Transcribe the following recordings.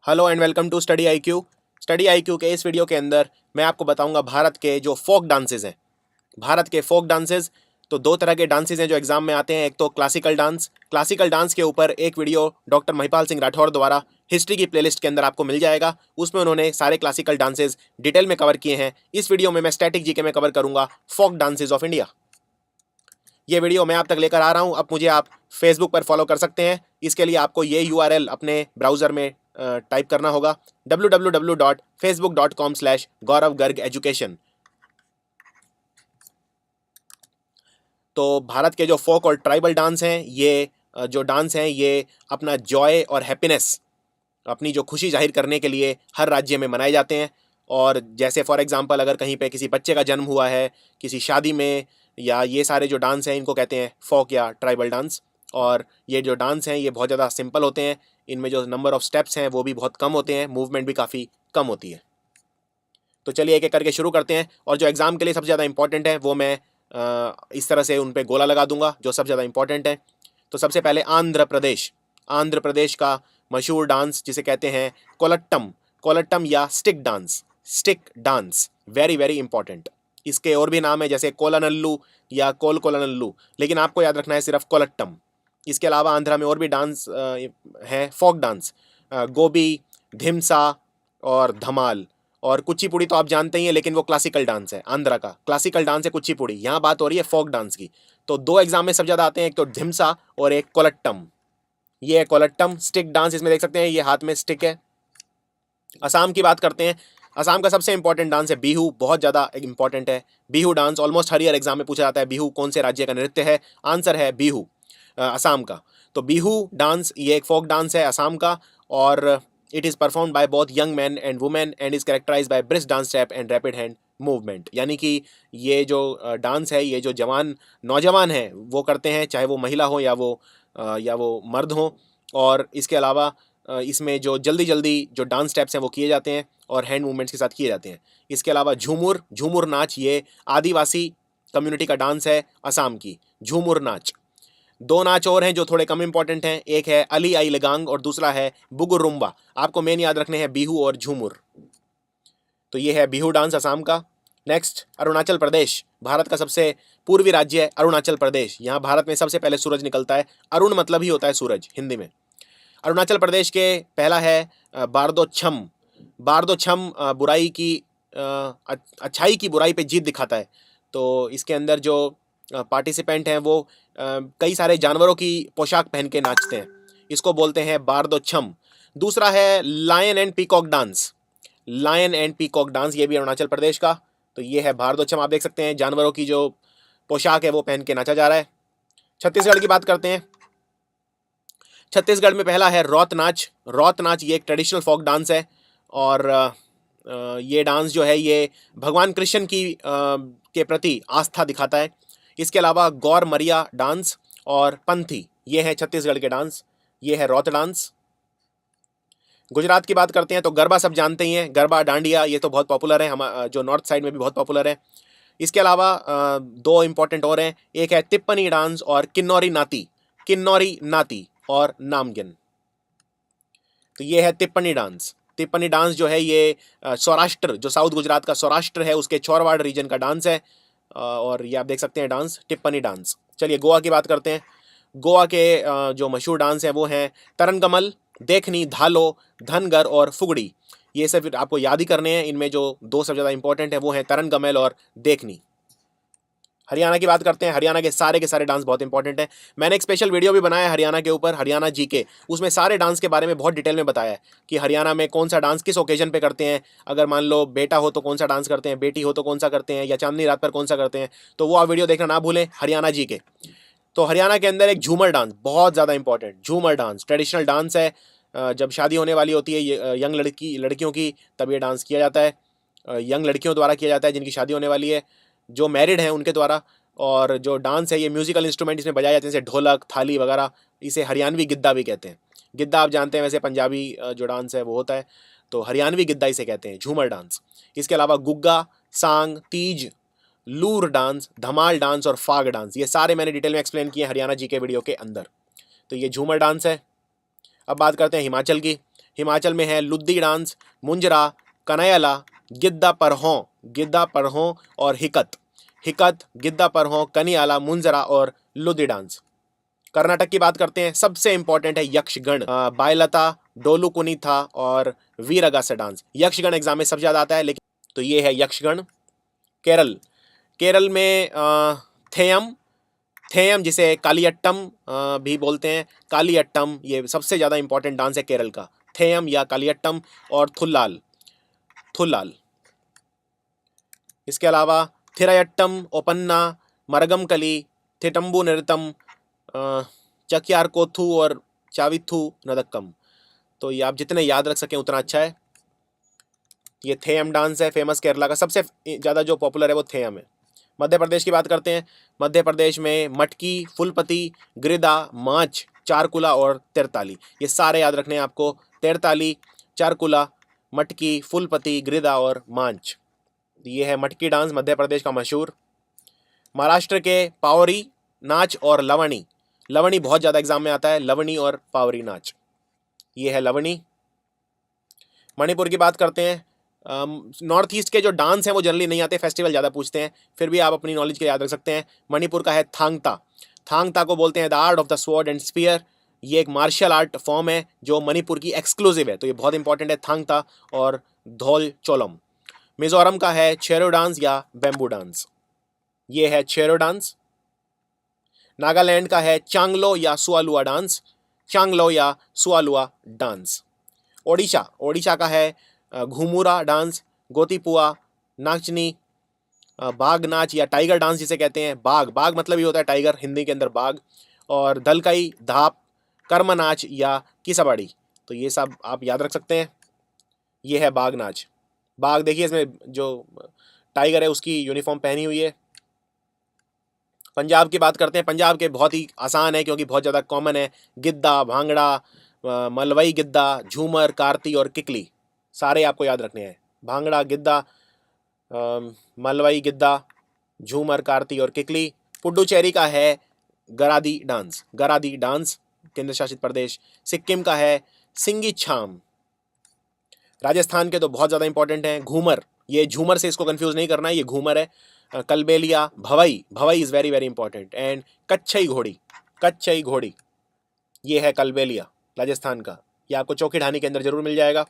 Hello and welcome to study IQ. Study IQ के इस video के अंदर मैं आपको बताऊंगा भारत के जो फोक डांसेस हैं। भारत के फोक डांसेस, तो दो तरह के डांसेस हैं जो एग्जाम में आते हैं। एक तो क्लासिकल डांस के ऊपर एक वीडियो डॉक्टर महिपाल सिंह राठौर द्वारा हिस्ट्री की प्लेलिस्ट के अंदर आपको मिल जाएगा। उसमें उन्होंने सारे क्लासिकल डांसेस डिटेल में कवर किए हैं। इस वीडियो में मैं स्टैटिक जीके में कवर करूंगा फोक डांसेस ऑफ इंडिया। ये वीडियो मैं आप तक लेकर आ रहा हूं। अब मुझे आप फेसबुक पर फॉलो कर सकते हैं। इसके लिए आपको ये URL अपने ब्राउजर में टाइप करना होगा www.facebook.com/गौरव-गर्ग-एजुकेशन। तो भारत के जो फोक और ट्राइबल डांस हैं, ये जो डांस हैं ये अपना जॉय और हैप्पीनेस, अपनी जो खुशी जाहिर करने के लिए हर राज्य में मनाए जाते हैं। और जैसे फॉर एग्जांपल अगर कहीं पे किसी बच्चे का जन्म हुआ है, किसी शादी में, या ये सारे जो डांस हैं इनको कहते हैं फोक या ट्राइबल डांस। और ये जो डांस हैं ये बहुत ज़्यादा सिंपल होते हैं। इनमें जो नंबर ऑफ स्टेप्स हैं वो भी बहुत कम होते हैं, मूवमेंट भी काफ़ी कम होती है। तो चलिए एक एक करके शुरू करते हैं। और जो एग्ज़ाम के लिए सबसे ज़्यादा इंपॉर्टेंट है वो मैं इस तरह से उन पर गोला लगा दूंगा जो सबसे ज़्यादा इंपॉर्टेंट है। तो सबसे पहले आंध्र प्रदेश का मशहूर डांस जिसे कहते हैं कोलट्टम या stick dance, very very important. इसके और भी नाम है जैसे कोलानल्लू या कोलकोलानल्लू, लेकिन आपको याद रखना है सिर्फ कोलट्टम। इसके अलावा आंध्रा में और भी डांस हैं, फोक डांस, गोबी, धिमसा और धमाल। और कुचिपुड़ी तो आप जानते ही हैं, लेकिन वो क्लासिकल डांस है। आंध्रा का क्लासिकल डांस है कुचिपुड़ी। यहाँ बात हो रही है फोक डांस की। तो दो एग्जाम में सब ज़्यादा आते हैं, एक तो धिमसा और एक कोलट्टम। ये है कोलट्टम स्टिक डांस, इसमें देख सकते हैं ये हाथ में स्टिक है। असम की बात करते हैं। असम का सबसे इंपॉर्टेंट डांस है बिहू, बहुत ज़्यादा इंपॉर्टेंट है बिहू डांस। ऑलमोस्ट हर ईयर एग्जाम में पूछा जाता है बिहू कौन से राज्य का नृत्य है। आंसर है बिहू, असम का। तो बिहू डांस ये एक फोक डांस है असम का। और it is perform by both young man and women and is characterise by brisk dance step and rapid hand movement. यानी कि ये जो डांस है ये जो नौजवान हैं वो करते हैं, चाहे वो महिला हो या वो मर्द हो। और इसके अलावा इसमें जो जल्दी जल्दी जो डांस स्टेप्स हैं वो किए जाते हैं और हैंड मूवमेंट्स के साथ किए जाते हैं। इसके अलावा झूमुर नाच, ये आदिवासी कम्युनिटी का डांस है असम की, झूमुर नाच। दो नाच और हैं जो थोड़े कम इंपॉर्टेंट हैं, एक है अली आई लगांग और दूसरा है बुगुरुम्बा। आपको मेन याद रखने हैं बिहू और झूमुर। तो ये है बिहू डांस असम का। नेक्स्ट अरुणाचल प्रदेश, भारत का सबसे पूर्वी राज्य है अरुणाचल प्रदेश। यहाँ भारत में सबसे पहले सूरज निकलता है। अरुण मतलब ही होता है सूरज हिंदी में। अरुणाचल प्रदेश के पहला है बारदो छम बुराई की अच्छाई की बुराई पे जीत दिखाता है। तो इसके अंदर जो पार्टिसिपेंट हैं वो कई सारे जानवरों की पोशाक पहन के नाचते हैं। इसको बोलते हैं बारदो छम। दूसरा है लायन एंड पीकॉक डांस, ये भी अरुणाचल प्रदेश का। तो ये है बारदो छम, आप देख सकते हैं जानवरों की जो पोशाक है वो पहन के नाचा जा रहा है। छत्तीसगढ़ की बात करते हैं। छत्तीसगढ़ में पहला है रौत नाच ये एक ट्रेडिशनल फोक डांस है। और ये डांस जो है ये भगवान कृष्ण के प्रति आस्था दिखाता है। इसके अलावा गौर मरिया डांस और पंथी, ये है छत्तीसगढ़ के डांस। ये है रौत डांस। गुजरात की बात करते हैं तो गरबा सब जानते ही हैं, गरबा डांडिया ये तो बहुत पॉपुलर है, हम जो नॉर्थ साइड में भी बहुत पॉपुलर है। इसके अलावा दो इंपॉर्टेंट और हैं, एक है तिप्पनी डांस और किन्नौरी नाती और नामगिन। तो ये है तिप्पनी डांस जो है ये सौराष्ट्र, जो साउथ गुजरात का सौराष्ट्र है उसके छोरवाड़ रीजन का डांस है। और ये आप देख सकते हैं डांस टिप्पनी डांस। चलिए गोवा की बात करते हैं। गोवा के जो मशहूर डांस हैं वो हैं तरनगमल, देखनी, धालो, धनगर और फुगड़ी। ये सब आपको याद ही करने हैं। इनमें जो दो सबसे ज़्यादा इंपॉर्टेंट है वो हैं तरनगमल और देखनी। हरियाणा की बात करते हैं। हरियाणा के सारे डांस बहुत इंपॉर्टेंट है। मैंने एक स्पेशल वीडियो भी बनाया है हरियाणा के ऊपर, हरियाणा जीके। उसमें सारे डांस के बारे में बहुत डिटेल में बताया है कि हरियाणा में कौन सा डांस किस ओकेजन पे करते हैं। अगर मान लो बेटा हो तो कौन सा डांस करते हैं, बेटी हो तो कौन सा करते हैं, या चांदनी रात पर कौन सा करते हैं। तो वो आप वीडियो देखना ना भूलें, हरियाणा जीके। तो हरियाणा के अंदर एक झूमर डांस बहुत ज़्यादा इंपॉर्टेंट, झूमर डांस ट्रेडिशनल डांस है। जब शादी होने वाली होती है यंग लड़कियों की, तब ये डांस किया जाता है। यंग लड़कियों द्वारा किया जाता है जिनकी शादी होने वाली है, जो मैरिड हैं उनके द्वारा। और जो डांस है ये म्यूजिकल इंस्ट्रूमेंट इसमें बजाए जाते हैं, जैसे ढोलक, थाली वगैरह। इसे हरियाणवी गिद्दा भी कहते हैं। गिद्दा आप जानते हैं, वैसे पंजाबी जो डांस है वो होता है, तो हरियाणवी गिद्दा इसे कहते हैं, झूमर डांस। इसके अलावा गुग्गा, सांग, तीज, लूर डांस, धमाल डांस और फाग डांस, ये सारे मैंने डिटेल में एक्सप्लेन किए हरियाणा जी के वीडियो के अंदर। तो ये झूमर डांस है। अब बात करते हैं हिमाचल की। हिमाचल में है लुद्दी डांस, मुंजरा, कनायला, गिद्दा परहों और हिकत, गिद्दा परहों, कनियाला, मुंजरा और लुद्दी डांस। कर्नाटक की बात करते हैं, सबसे इंपॉर्टेंट है यक्षगण, बायलता, डोलू कुनीथा और वीरगासे डांस। यक्षगण एग्जाम में सबसे ज्यादा आता है, लेकिन तो ये है यक्षगण। केरल में थेयम जिसे कालियट्टम भी बोलते हैं, कालियट्टम ये सबसे ज़्यादा इंपॉर्टेंट डांस है केरल का, थेयम या कालियट्टम और थुल्लाल। इसके अलावा थिरायट्टम, ओपन्ना, मरगमकली, थिटम्बू नृत्यम, चक्यार कोथू और चाविथू नदक्कम। तो ये आप जितने याद रख सकें उतना अच्छा है। ये थेयम डांस है फेमस केरला का, सबसे ज़्यादा जो पॉपुलर है वो थेयम है। मध्य प्रदेश की बात करते हैं, मध्य प्रदेश में मटकी, फुलपति, गिरिदा, मांच, चारकुला और तेरताली, ये सारे याद रखने हैं आपको। तेरताली, चारकुला, मटकी, फुलपति, गिरिदा और मांच, ये है मटकी डांस मध्य प्रदेश का मशहूर। महाराष्ट्र के पावरी नाच और लवणी बहुत ज़्यादा एग्जाम में आता है, लवणी और पावरी नाच, ये है लवणी। मणिपुर की बात करते हैं, नॉर्थ ईस्ट के जो डांस हैं वो जनरली नहीं आते, फेस्टिवल ज़्यादा पूछते हैं, फिर भी आप अपनी नॉलेज के याद रख सकते हैं। मणिपुर का है थांगता को बोलते हैं the art of the sword and spear, ये एक मार्शल आर्ट फॉर्म है जो मणिपुर की एक्सक्लूसिव है, तो ये बहुत इंपॉर्टेंट है थांगता और धौल चोलम। मिजोरम का है छेरो डांस या बैम्बू डांस, ये है छेरो डांस। नागालैंड का है चांगलो या सुआलुआ डांस। ओडिशा का है घुमुरा डांस, गोतीपुआ, नाचनी, बाघ नाच या टाइगर डांस जिसे कहते हैं, बाघ मतलब ये होता है टाइगर हिंदी के अंदर बाघ, और दलकई, धाप, कर्म नाच या किसाबाड़ी, तो ये सब आप याद रख सकते हैं। ये है बाघ नाच। बाघ देखिए इसमें जो टाइगर है उसकी यूनिफॉर्म पहनी हुई है। पंजाब की बात करते हैं, पंजाब के बहुत ही आसान है क्योंकि बहुत ज़्यादा कॉमन है, गिद्दा, भांगड़ा, मलवई गिद्दा, झूमर, कारती और किकली, सारे आपको याद रखने हैं। भांगड़ा, गिद्दा, मलवई गिद्दा, झूमर, कारती और किकली। पुडुचेरी का है गरादी डांस केंद्र शासित प्रदेश। सिक्किम का है सिंगी छाम। राजस्थान के तो बहुत ज़्यादा इंपॉर्टेंट हैं, घूमर, ये झूमर से इसको कंफ्यूज नहीं करना है, ये घूमर है। Kalbelia, Bhavai is very very important, and Kachhi Ghodi, ये है कलबेलिया राजस्थान का, ये आपको चौकी ढानी के अंदर जरूर मिल जाएगा।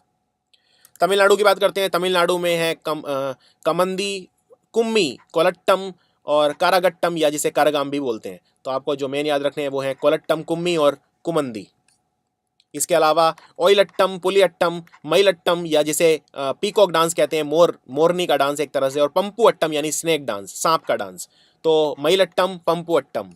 तमिलनाडु की बात करते हैं, तमिलनाडु में है कमंदी, कुम्मी, कोलट्टम और कारागट्टम या जिसे कारगाम भी बोलते हैं, तो आपको जो मेन याद रखने हैं वो है कोलट्टम, कुम्मी और कुमंदी। इसके अलावा ओइलट्टम, पुलियट्टम, मईलट्टम या जिसे पीकॉक डांस कहते हैं, मोरनी का डांस एक तरह से, और पंपू अट्टम यानी स्नेक डांस, सांप का डांस, तो मईलट्टम, पंपू अट्टम।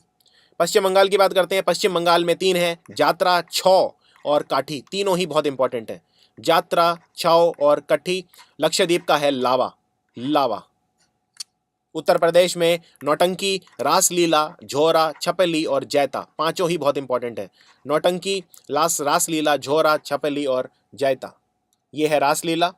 पश्चिम बंगाल की बात करते हैं, पश्चिम बंगाल में 3 है, जात्रा, छौ और काठी, तीनों ही बहुत इंपॉर्टेंट है, जात्रा, छौ और कठी। लक्षद्वीप का है लावा। उत्तर प्रदेश में नौटंकी, रासलीला, झोरा, छपली और जैता, पांचों ही बहुत इंपॉर्टेंट है, नौटंकी, रासलीला, झोरा, छपली और जैता, ये है रासलीला।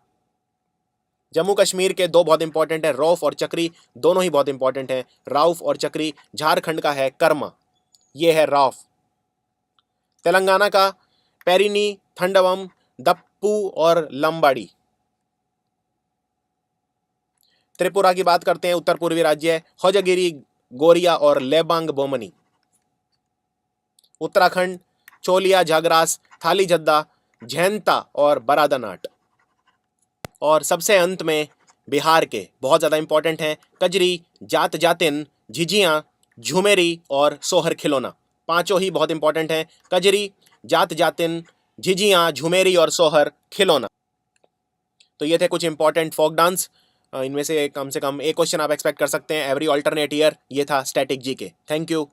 जम्मू कश्मीर के 2 बहुत इंपॉर्टेंट है, रौफ और चक्री, दोनों ही बहुत इंपॉर्टेंट है, राउफ और चक्री। झारखंड का है कर्मा, ये है रौफ। तेलंगाना का पेरिनी, थंडवम, दप्पू और लंबाड़ी। त्रिपुरा की बात करते हैं, उत्तर पूर्वी राज्य है, होजगिरी, गोरिया और लेबांग बोमनी। उत्तराखंड चोलिया, झागरास, थाली जद्दा, झैंता और बरादानाट। और सबसे अंत में बिहार के बहुत ज़्यादा इंपॉर्टेंट हैं, कजरी, जात जातिन, झिझियाँ, झुमेरी और सोहर खिलौना, पांचों ही बहुत इंपॉर्टेंट हैं, कजरी, जात जातिन, झिझियाँ, झुमेरी और सोहर खिलौना। तो ये थे कुछ इंपॉर्टेंट फोक डांस, इनमें से कम एक क्वेश्चन आप एक्सपेक्ट कर सकते हैं एवरी ऑल्टरनेट ईयर, ये था स्टैटिक जी के। Thank you.